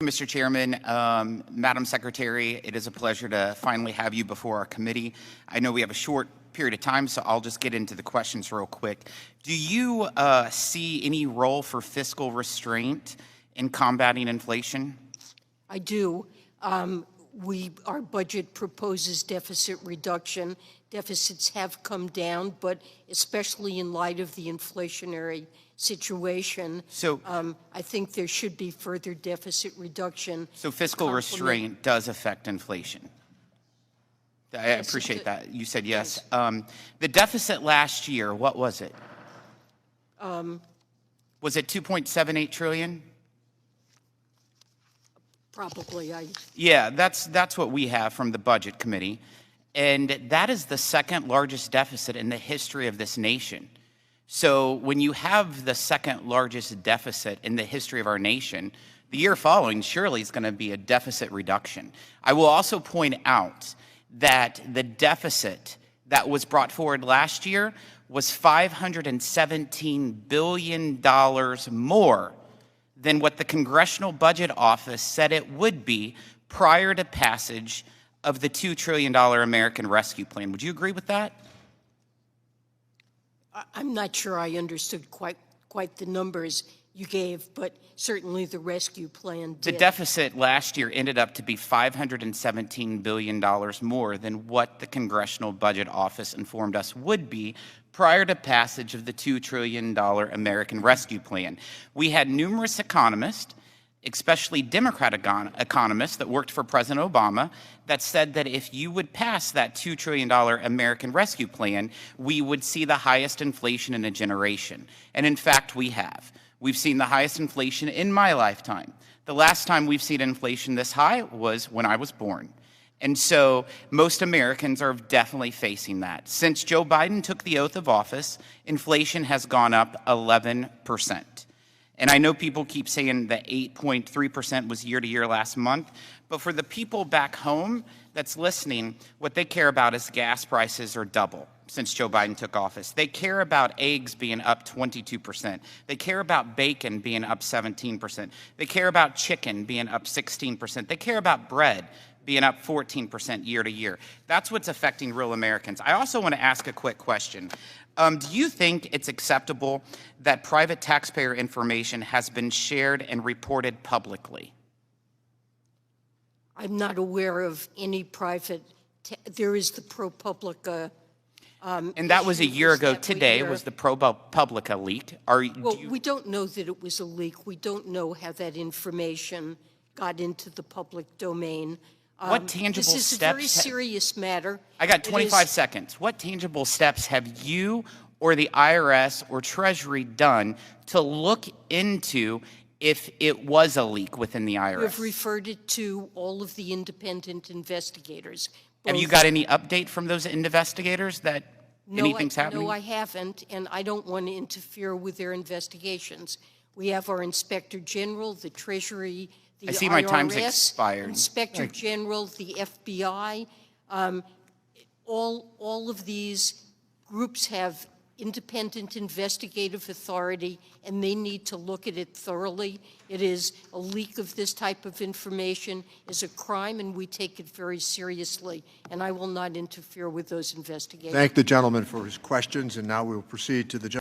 Mr. Chairman, Madam Secretary, it is a pleasure to finally have you before our committee. I know we have a short period of time, so I'll just get into the questions real quick. Do you see any role for fiscal restraint in combating inflation? I do. Our budget proposes deficit reduction. Deficits have come down, but especially in light of the inflationary situation, I think there should be further deficit reduction. So fiscal restraint does affect inflation. I appreciate that. You said yes. The deficit last year, what was it? Was it 2.78 trillion? Probably. Yeah, that's what we have from the Budget Committee. And that is the second largest deficit in the history of this nation. So when you have the second largest deficit in the history of our nation, the year following surely is going to be a deficit reduction. I will also point out that the deficit that was brought forward last year was $517 billion more than what the Congressional Budget Office said it would be prior to passage of the $2 trillion American Rescue Plan. Would you agree with that? I'm not sure I understood quite the numbers you gave, but certainly the rescue plan did. The deficit last year ended up to be $517 billion more than what the Congressional Budget Office informed us would be prior to passage of the $2 trillion American Rescue Plan. We had numerous economists, especially Democrat economists that worked for President Obama, that said that if you would pass that $2 trillion American Rescue Plan, we would see the highest inflation in a generation. And in fact, we have. We've seen the highest inflation in my lifetime. The last time we've seen inflation this high was when I was born. And so most Americans are definitely facing that. Since Joe Biden took the oath of office, inflation has gone up 11%. And I know people keep saying that 8.3% was year to year last month, but for the people back home that's listening, what they care about is gas prices are double since Joe Biden took office. They care about eggs being up 22%. They care about bacon being up 17%. They care about chicken being up 16%. They care about bread being up 14% year to year. That's what's affecting real Americans. I also want to ask a quick question. Do you think it's acceptable that private taxpayer information has been shared and reported publicly? I'm not aware of any private. There is the ProPublica. And that was a year ago today, was the ProPublica leak. We don't know that it was a leak. We don't know how that information got into the public domain. What tangible steps? This is a very serious matter. I got 25 seconds. What tangible steps have you or the IRS or Treasury done to look into if it was a leak within the IRS? We've referred it to all of the independent investigators. Have you got any update from those investigators that anything's happening? No, I haven't, and I don't want to interfere with their investigations. We have our Inspector General, the Treasury, the IRS, I see my time's expired. Inspector General, the FBI. All of these groups have independent investigative authority, and they need to look at it thoroughly. It is a leak of this type of information is a crime, and we take it very seriously, and I will not interfere with those investigations. Thank the gentleman for his questions, and now we will proceed to the